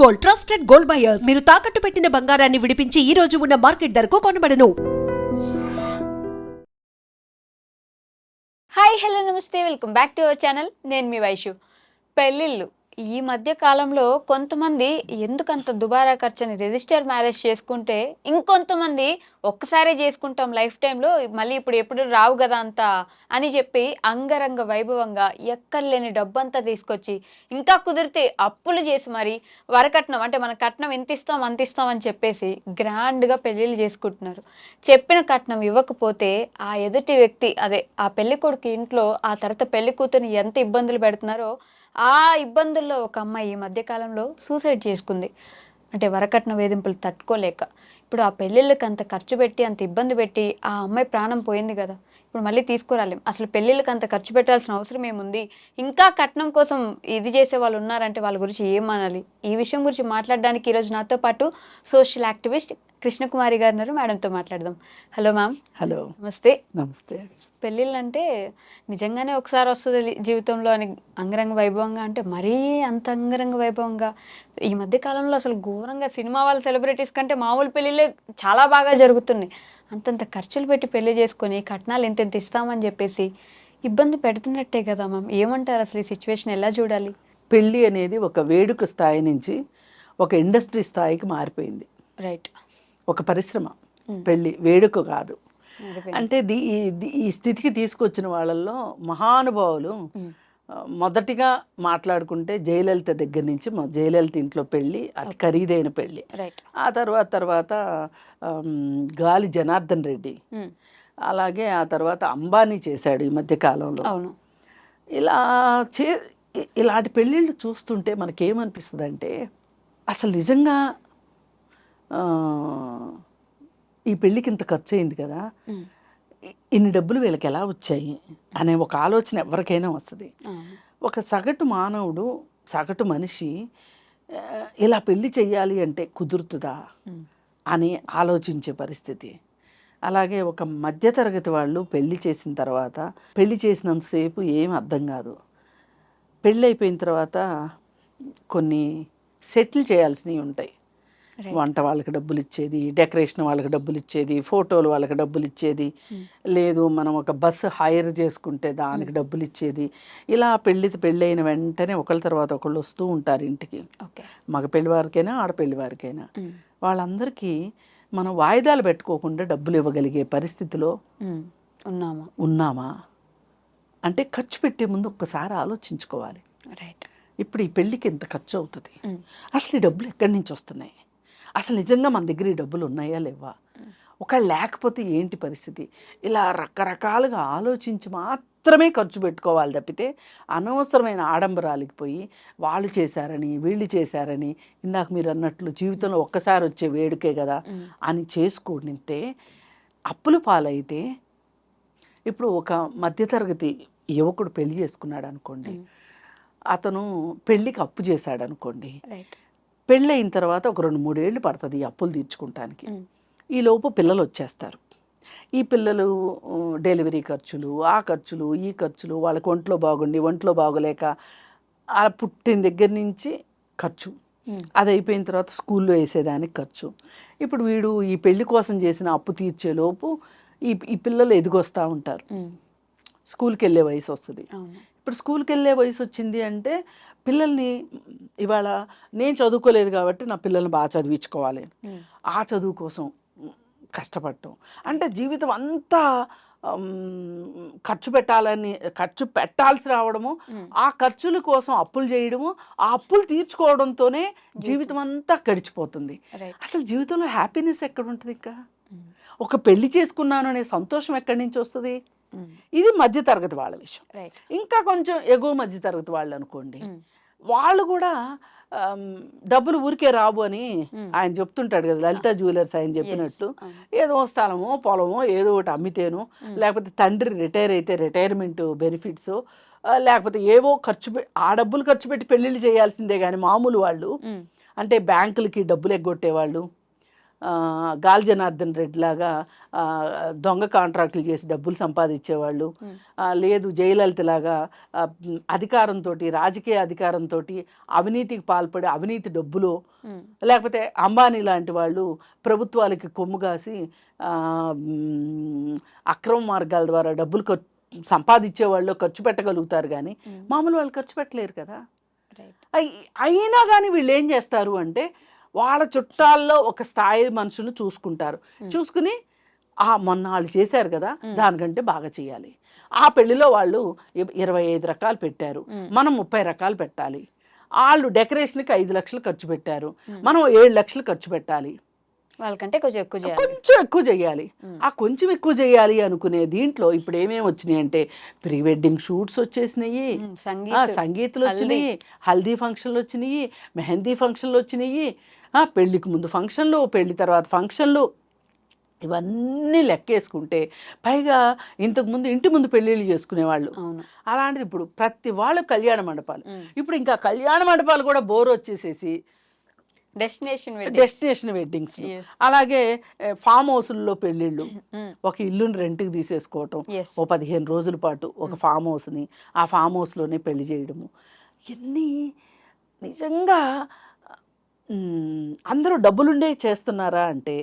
Gold, trusted gold buyers. మీరు తాకట్టు పెట్టిన బంగారాన్ని విడిపించి ఈ రోజు ఉన్న మార్కెట్ ధరకు కొనబడను. హాయ్ హలో నమస్తే, welcome back to our channel. నేను మీ వైషు. పెళ్ళిళ్ళు ఈ మధ్య కాలంలో కొంతమంది ఎందుకంత దుబారా ఖర్చుని రిజిస్టర్ మ్యారేజ్ చేసుకుంటే, ఇంకొంతమంది ఒక్కసారే చేసుకుంటాం లైఫ్ టైంలో, మళ్ళీ ఎప్పుడు రావు కదా అంత అని చెప్పి అంగరంగ వైభవంగా ఎక్కడ లేని డబ్బంతా తీసుకొచ్చి, ఇంకా కుదిరితే అప్పులు చేసి మరి వరకట్నం అంటే మన కట్నం ఎంత ఇస్తాం అంత ఇస్తాం అని చెప్పేసి గ్రాండ్గా పెళ్ళిళ్ళు చేసుకుంటున్నారు. చెప్పిన కట్నం ఇవ్వకపోతే ఆ ఎదుటి వ్యక్తి అదే ఆ పెళ్లి కొడుకు ఇంట్లో ఆ తర్వాత పెళ్లి కూతురిని ఎంత ఇబ్బందులు పెడుతున్నారో, ఆ ఇబ్బందుల్లో ఒక అమ్మాయి ఈ మధ్యకాలంలో సూసైడ్ చేసుకుంది. అంటే వరకట్న వేధింపులు తట్టుకోలేక. ఇప్పుడు ఆ పెళ్ళిళ్ళకి అంత ఖర్చు పెట్టి అంత ఇబ్బంది పెట్టి ఆ అమ్మాయి ప్రాణం పోయింది కదా, ఇప్పుడు మళ్ళీ తీసుకురాలేం. అసలు పెళ్ళిళ్ళకి అంత ఖర్చు పెట్టాల్సిన అవసరం ఏముంది? ఇంకా కట్నం కోసం ఇది చేసే వాళ్ళు ఉన్నారంటే వాళ్ళ గురించి ఏమనాలి? ఈ విషయం గురించి మాట్లాడడానికి ఈరోజు నాతో పాటు సోషల్ యాక్టివిస్ట్ కృష్ణకుమారి గారు ఉన్నారు. మేడంతో మాట్లాడదాం. Hello ma'am. హలో, నమస్తే. నమస్తే. పెళ్ళిళ్ళు అంటే నిజంగానే ఒకసారి వస్తుంది జీవితంలో అని అంగరంగ వైభవంగా, అంటే మరీ అంత అంగరంగ వైభవంగా ఈ మధ్య కాలంలో అసలు ఘోరంగా సినిమా వాళ్ళ సెలబ్రిటీస్ కంటే మామూలు పెళ్ళిళ్ళే చాలా బాగా జరుగుతున్నాయి. అంతంత ఖర్చులు పెట్టి పెళ్లి చేసుకొని కట్నాలు ఇంత ఇస్తామని చెప్పేసి ఇబ్బంది పెడుతున్నట్టే కదా మ్యామ్. ఏమంటారు అసలు ఈ సిచ్యువేషన్ ఎలా చూడాలి? పెళ్ళి అనేది ఒక వేడుక స్థాయి నుంచి ఒక ఇండస్ట్రీ స్థాయికి మారిపోయింది. రైట్. ఒక పరిశ్రమ. పెళ్ళి వేడుక కాదు. అంటే ఈ స్థితికి తీసుకొచ్చిన వాళ్ళల్లో మహానుభావులు మొదటిగా మాట్లాడుకుంటే జయలలిత దగ్గర నుంచి, జయలలిత ఇంట్లో పెళ్ళి అతి ఖరీదైన పెళ్ళి. ఆ తర్వాత గాలి జనార్దన్ రెడ్డి, అలాగే ఆ తర్వాత అంబానీ చేశాడు ఈ మధ్య కాలంలో. ఇలాంటి పెళ్ళిళ్ళు చూస్తుంటే మనకేమనిపిస్తుంది అంటే, అసలు నిజంగా ఈ పెళ్ళికి ఇంత ఖర్చు అయింది కదా, ఇన్ని డబ్బులు వీళ్ళకి ఎలా వచ్చాయి అనే ఒక ఆలోచన ఎవరికైనా వస్తుంది. ఒక సగటు మానవుడు, సగటు మనిషి ఇలా పెళ్ళి చెయ్యాలి అంటే కుదురుతుందా అని ఆలోచించే పరిస్థితి. అలాగే ఒక మధ్యతరగతి వాళ్ళు పెళ్ళి చేసిన తర్వాత, పెళ్ళి చేసినంతసేపు ఏం అర్థం కాదు. పెళ్ళి అయిపోయిన తర్వాత కొన్ని సెటిల్ చేయాల్సినవి ఉంటాయి. వంట వాళ్ళకి డబ్బులు ఇచ్చేది, డెకరేషన్ వాళ్ళకి డబ్బులు ఇచ్చేది, ఫోటోలు వాళ్ళకి డబ్బులు ఇచ్చేది, లేదు మనం ఒక బస్సు హైర్ చేసుకుంటే దానికి డబ్బులు ఇచ్చేది. ఇలా పెళ్ళి అయిన వెంటనే ఒకళ్ళ తర్వాత ఒకళ్ళు వస్తూ ఉంటారు ఇంటికి. మగ పెళ్లి వారికైనా ఆడపెళ్లి వారికైనా వాళ్ళందరికీ మనం వాయిదాలు పెట్టుకోకుండా డబ్బులు ఇవ్వగలిగే పరిస్థితిలో ఉన్నామా అంటే ఖర్చు పెట్టే ముందు ఒక్కసారి ఆలోచించుకోవాలి. ఇప్పుడు ఈ పెళ్ళికి ఎంత ఖర్చు అవుతుంది, అసలు ఈ డబ్బులు ఎక్కడి నుంచి వస్తున్నాయి, అసలు నిజంగా మన దగ్గర ఈ డబ్బులు ఉన్నాయా లేవా, ఒకవేళ లేకపోతే ఏంటి పరిస్థితి, ఇలా రకరకాలుగా ఆలోచించి మాత్రమే ఖర్చు పెట్టుకోవాలి తప్పితే అనవసరమైన ఆడంబరాలకి పోయి వాళ్ళు చేశారని వీళ్ళు చేశారని, ఇందాక మీరు అన్నట్లు జీవితంలో ఒక్కసారి వచ్చే వేడుకే కదా అని చేసుకుంటే అప్పుల పాలైతే. ఇప్పుడు ఒక మధ్యతరగతి యువకుడు పెళ్లి చేసుకున్నాడు అనుకోండి, అతను పెళ్ళికి అప్పు చేశాడు అనుకోండి, పెళ్ళి అయిన తర్వాత ఒక 2-3 ఏళ్ళు పడుతుంది ఈ అప్పులు తీర్చుకుంటానికి. ఈలోపు పిల్లలు వచ్చేస్తారు. ఈ పిల్లలు డెలివరీ ఖర్చులు, ఆ ఖర్చులు, ఈ ఖర్చులు, వాళ్ళకి ఒంట్లో బాగోలేక ఆ పుట్టిన దగ్గర నుంచి ఖర్చు, అది అయిపోయిన తర్వాత స్కూల్లో వేసేదానికి ఖర్చు. ఇప్పుడు వీడు ఈ పెళ్లి కోసం చేసిన అప్పు తీర్చేలోపు ఈ పిల్లలు ఎదిగొస్తూ ఉంటారు, స్కూల్కి వెళ్ళే వయసు వస్తుంది. ఇప్పుడు స్కూల్కి వెళ్ళే వయసు వచ్చింది అంటే పిల్లల్ని ఇవాళ నేను చదువుకోలేదు కాబట్టి నా పిల్లల్ని బాగా చదివించుకోవాలి, ఆ చదువు కోసం కష్టపడటం అంటే జీవితం అంతా ఖర్చు పెట్టాల్సి రావడము, ఆ ఖర్చుల కోసం అప్పులు చేయడము, ఆ అప్పులు తీర్చుకోవడంతోనే జీవితం అంతా గడిచిపోతుంది. అసలు జీవితంలో హ్యాపీనెస్ ఎక్కడ ఉంటుంది? ఇంకా ఒక పెళ్లి చేసుకున్నాను అనే సంతోషం ఎక్కడి నుంచి వస్తుంది? ఇది మధ్యతరగతి వాళ్ళ విషయం. ఇంకా కొంచెం ఎగువ మధ్యతరగతి వాళ్ళు అనుకోండి, వాళ్ళు కూడా డబ్బులు ఊరికే రావు అని ఆయన చెప్తుంటాడు కదా, లలిత జ్యువెలర్స్ ఆయన చెప్పినట్టు, ఏదో స్థలమో పొలమో ఏదో ఒకటి అమ్మితేను, లేకపోతే తండ్రి రిటైర్ అయితే రిటైర్మెంట్ బెనిఫిట్స్, లేకపోతే ఏవో ఆ డబ్బులు ఖర్చు పెట్టి పెళ్ళిళ్ళు చేయాల్సిందే. కానీ మామూలు వాళ్ళు అంటే బ్యాంకులకి డబ్బులు ఎగ్గొట్టేవాళ్ళు, గాలి జనార్దన్ రెడ్డి లాగా దొంగ కాంట్రాక్టులు చేసి డబ్బులు సంపాదించేవాళ్ళు, లేదు జయలలిత లాగా అధికారంతో, రాజకీయ అధికారంతో అవినీతికి పాల్పడి అవినీతి డబ్బులు, లేకపోతే అంబానీ లాంటి వాళ్ళు ప్రభుత్వాలకి కొమ్ముగాసి అక్రమ మార్గాల ద్వారా డబ్బులు సంపాదించే వాళ్ళు ఖర్చు పెట్టగలుగుతారు, కానీ మామూలు వాళ్ళు ఖర్చు పెట్టలేరు కదా. అయినా కానీ వీళ్ళు ఏం చేస్తారు అంటే వాళ్ళ చుట్టాల్లో ఒక స్థాయి మనుషులు చూసుకుంటారు, చూసుకుని మొన్న వాళ్ళు చేశారు కదా దానికంటే బాగా చేయాలి, ఆ పెళ్లిలో వాళ్ళు 25 రకాలు పెట్టారు, మనం 30 రకాలు పెట్టాలి, వాళ్ళు డెకరేషన్కి 5 లక్షలు ఖర్చు పెట్టారు, మనం 7 లక్షలు ఖర్చు పెట్టాలి, వాళ్ళకంటే కొంచెం ఎక్కువ చేయాలి. ఆ కొంచెం ఎక్కువ చేయాలి అనుకునే దీంట్లో ఇప్పుడు ఏమేమి వచ్చినాయి అంటే ప్రీ వెడ్డింగ్ షూట్స్ వచ్చేసినాయి, సంగీతులు వచ్చినాయి, హల్దీ ఫంక్షన్లు వచ్చినాయి, మెహందీ ఫంక్షన్లు వచ్చినాయి, పెళ్లికి ముందు ఫంక్షన్లు, పెళ్లి తర్వాత ఫంక్షన్లు, ఇవన్నీ లెక్కేసుకుంటే పైగా ఇంతకుముందు ఇంటి ముందు పెళ్ళిళ్ళు చేసుకునేవాళ్ళు, అలాంటిది ఇప్పుడు ప్రతి వాళ్ళు కళ్యాణ మండపాలు. ఇప్పుడు ఇంకా కళ్యాణ మండపాలు కూడా బోర్ వచ్చేసేసి డెస్టినేషన్ వెడ్డింగ్స్, అలాగే ఫామ్ హౌస్ల్లో పెళ్ళిళ్ళు, ఒక ఇల్లుని రెంట్కి తీసేసుకోవటం, ఓ 15 రోజుల పాటు ఒక ఫామ్ హౌస్ని, ఆ ఫామ్ హౌస్లోనే పెళ్లి చేయడము, ఇవన్నీ నిజంగా అందరూ డబ్బులుండే చేస్తున్నారా అంటే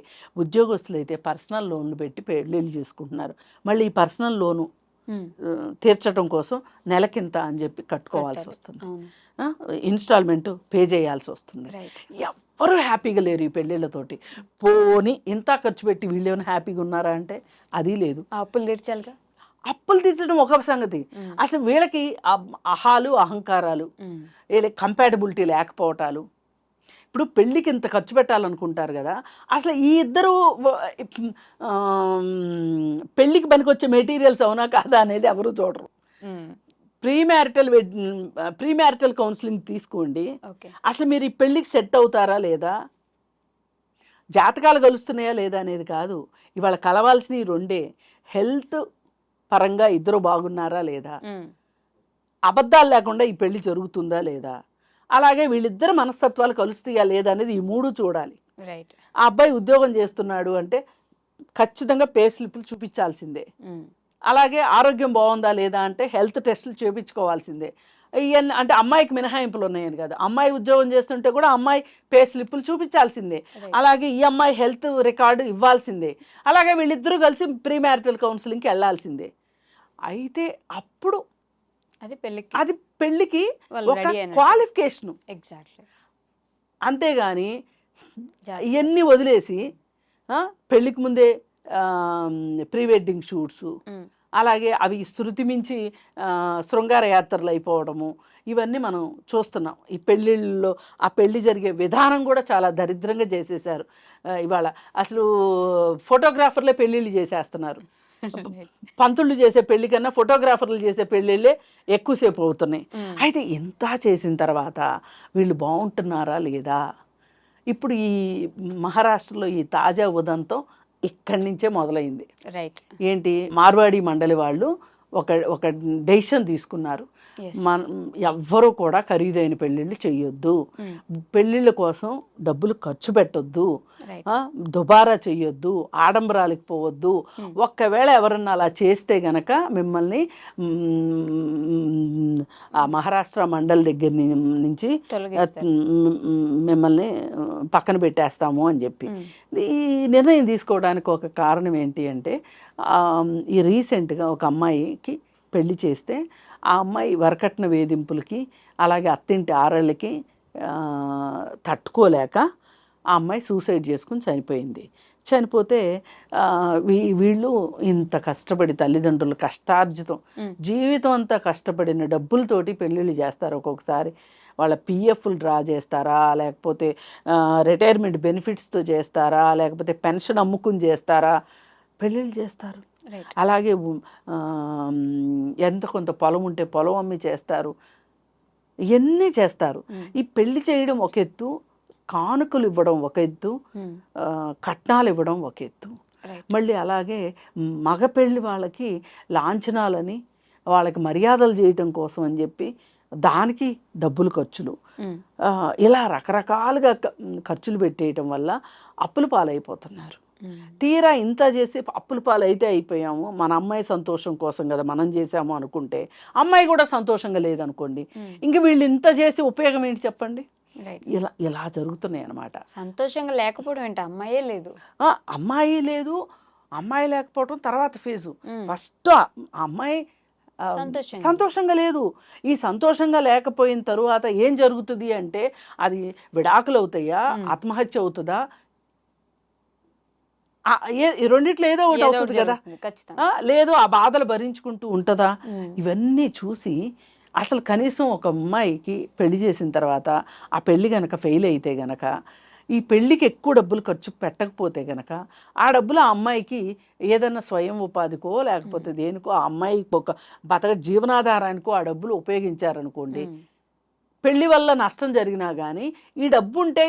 ఉద్యోగస్తులు అయితే పర్సనల్ లోన్లు పెట్టి పెళ్ళిళ్ళు చేసుకుంటున్నారు. మళ్ళీ ఈ పర్సనల్ లోను తీర్చడం కోసం నెలకింత అని చెప్పి కట్టుకోవాల్సి వస్తుంది, ఇన్స్టాల్మెంట్ పే చేయాల్సి వస్తుంది. ఎవ్వరూ హ్యాపీగా లేరు ఈ పెళ్ళిళ్ళతోటి. పోని ఇంత ఖర్చు పెట్టి వీళ్ళు ఏమైనా హ్యాపీగా ఉన్నారా అంటే అది లేదు. అప్పులు తీర్చాలిగా, అప్పులు తీర్చడం ఒక సంగతి, అసలు వీళ్ళకి అహాలు అహంకారాలు, కంపాటబిలిటీ లేకపోవటాలు. ఇప్పుడు పెళ్ళికి ఇంత ఖర్చు పెట్టాలనుకుంటారు కదా, అసలు ఈ ఇద్దరు పెళ్ళికి పనికొచ్చే మెటీరియల్స్ అవునా కాదా అనేది ఎవరు చూడరు. ప్రీ మ్యారిటల్ కౌన్సిలింగ్ తీసుకోండి, అసలు మీరు ఈ పెళ్ళికి సెట్ అవుతారా లేదా, జాతకాలు కలుస్తున్నాయా లేదా అనేది కాదు, ఇవాళ కలవాల్సినవి రెండే, హెల్త్ పరంగా ఇద్దరు బాగున్నారా లేదా, అబద్ధాలు లేకుండా ఈ పెళ్లి జరుగుతుందా లేదా, అలాగే వీళ్ళిద్దరు మనస్తత్వాలు కలుస్తాయా లేదా అనేది ఈ 3 చూడాలి. ఆ అబ్బాయి ఉద్యోగం చేస్తున్నాడు అంటే ఖచ్చితంగా పే స్లిప్లు చూపించాల్సిందే, అలాగే ఆరోగ్యం బాగుందా లేదా అంటే హెల్త్ టెస్టులు చేయించుకోవాల్సిందే. ఇవన్నీ అంటే అమ్మాయికి మినహాయింపులు ఉన్నాయని కాదు, అమ్మాయి ఉద్యోగం చేస్తుంటే కూడా అమ్మాయి పే స్లిప్లు చూపించాల్సిందే, అలాగే ఈ అమ్మాయి హెల్త్ రికార్డు ఇవ్వాల్సిందే, అలాగే వీళ్ళిద్దరూ కలిసి ప్రీ మ్యారిటల్ కౌన్సిలింగ్కి వెళ్ళాల్సిందే. అయితే అప్పుడు అది పెళ్ళికి ఒక క్వాలిఫికేషను, అంతేగాని ఇవన్నీ వదిలేసి పెళ్ళికి ముందే ప్రీ వెడ్డింగ్ షూట్స్, అలాగే అవి శృతి మించి శృంగార యాత్రలు అయిపోవడము, ఇవన్నీ మనం చూస్తున్నాం. ఈ పెళ్ళిళ్ళలో ఆ పెళ్ళి జరిగే విధానం కూడా చాలా దరిద్రంగా చేసేసారు. ఇవాళ అసలు ఫోటోగ్రాఫర్లే పెళ్ళిళ్ళు చేసేస్తున్నారు, పంతుళ్ళు చేసే పెళ్లి కన్నా ఫోటోగ్రాఫర్లు చేసే పెళ్ళిళ్ళే ఎక్కువసేపు అవుతున్నాయి. అయితే ఇంత చేసిన తర్వాత వీళ్ళు బాగుంటున్నారా లేదా, ఇప్పుడు ఈ మహారాష్ట్రలో ఈ తాజా ఉదంతం ఇక్కడి నుంచే మొదలైంది. ఏంటి, మార్వాడి మండలి వాళ్ళు ఒక డెసిషన్ తీసుకున్నారు, ఎవ్వరూ కూడా ఖరీదైన పెళ్ళిళ్ళు చెయ్యొద్దు, పెళ్ళిళ్ళ కోసం డబ్బులు ఖర్చు పెట్టొద్దు, దుబారా చెయ్యొద్దు, ఆడంబరాలకు పోవద్దు, ఒక్కవేళ ఎవరన్నా అలా చేస్తే గనక మిమ్మల్ని ఆ మహారాష్ట్ర మండలి దగ్గర నుంచి మిమ్మల్ని పక్కన పెట్టేస్తాము అని చెప్పి ఈ నిర్ణయం తీసుకోవడానికి ఒక కారణం ఏంటి అంటే ఈ రీసెంట్గా ఒక అమ్మాయికి పెళ్లి చేస్తే ఆ అమ్మాయి వరకట్న వేధింపులకి అలాగే అత్తింటి ఆరళ్ళకి తట్టుకోలేక ఆ అమ్మాయి సూసైడ్ చేసుకుని చనిపోయింది. చనిపోతే వీళ్ళు ఇంత కష్టపడి తల్లిదండ్రులు కష్టార్జితం జీవితం అంతా కష్టపడిన డబ్బులతోటి పెళ్ళిళ్ళు చేస్తారు. ఒక్కొక్కసారి వాళ్ళ పిఎఫ్లు డ్రా చేస్తారా, లేకపోతే రిటైర్మెంట్ బెనిఫిట్స్తో చేస్తారా, లేకపోతే పెన్షన్ అమ్ముకుని చేస్తారా, పెళ్ళిళ్ళు చేస్తారు. అలాగే ఎంత కొంత పొలం ఉంటే పొలం అమ్మి చేస్తారు, ఇవన్నీ చేస్తారు. ఈ పెళ్లి చేయడం ఒక ఎత్తు, కానుకలు ఇవ్వడం ఒక ఎత్తు, కట్నాలు ఇవ్వడం ఒక ఎత్తు. మళ్ళీ అలాగే మగ పెళ్ళి వాళ్ళకి లాంఛనాలని వాళ్ళకి మర్యాదలు చేయటం కోసం అని చెప్పి దానికి డబ్బులు ఖర్చులు, ఇలా రకరకాలుగా ఖర్చులు పెట్టేయటం వల్ల అప్పుల పాలైపోతున్నారు. తీరా ఇంత చేసి అప్పుల పాలైతే అయిపోయాము, మన అమ్మాయి సంతోషం కోసం కదా మనం చేసాము అనుకుంటే అమ్మాయి కూడా సంతోషంగా లేదనుకోండి, ఇంక వీళ్ళు ఇంత చేసి ఉపయోగం ఏంటి చెప్పండి. ఇలా జరుగుతున్నాయి అన్నమాట. సంతోషంగా లేకపోవడం ఏంటి, అమ్మాయే లేదు, అమ్మాయి లేదు, అమ్మాయి లేకపోవడం తర్వాత ఫేజు. ఫస్ట్ అమ్మాయి సంతోషంగా లేదు. ఈ సంతోషంగా లేకపోయిన తరువాత ఏం జరుగుతుంది అంటే అది విడాకులు అవుతాయా, ఆత్మహత్య అవుతుందా, రెండిట్లో ఏదో ఒకటి అవుతుంది కదా, లేదు ఆ బాధలు భరించుకుంటూ ఉంటుందా. ఇవన్నీ చూసి అసలు కనీసం ఒక అమ్మాయికి పెళ్లి చేసిన తర్వాత ఆ పెళ్లి గనక ఫెయిల్ అయితే గనక, ఈ పెళ్ళికి ఎక్కువ డబ్బులు ఖర్చు పెట్టకపోతే గనక ఆ డబ్బులు ఆ అమ్మాయికి ఏదైనా స్వయం ఉపాధికో లేకపోతే దేనికో ఆ అమ్మాయికి ఒక జీవనాధారానికో ఆ డబ్బులు ఉపయోగించారనుకోండి, పెళ్లి వల్ల నష్టం జరిగినా కానీ ఈ డబ్బు ఉంటే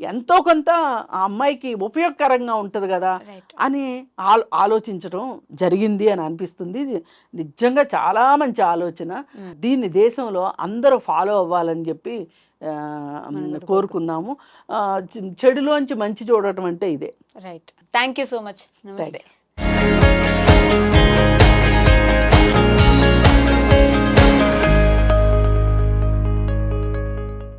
ఎంతో కొంత ఆ అమ్మాయికి ఉపయోగకరంగా ఉంటుంది కదా అని ఆలోచించడం జరిగింది అని అనిపిస్తుంది. నిజంగా చాలా మంచి ఆలోచన. దీన్ని దేశంలో అందరూ ఫాలో అవ్వాలని చెప్పి కోరుకుందాము. చెడులోంచి మంచి చూడటం అంటే ఇదే. Right. Thank you so much. నమస్తే.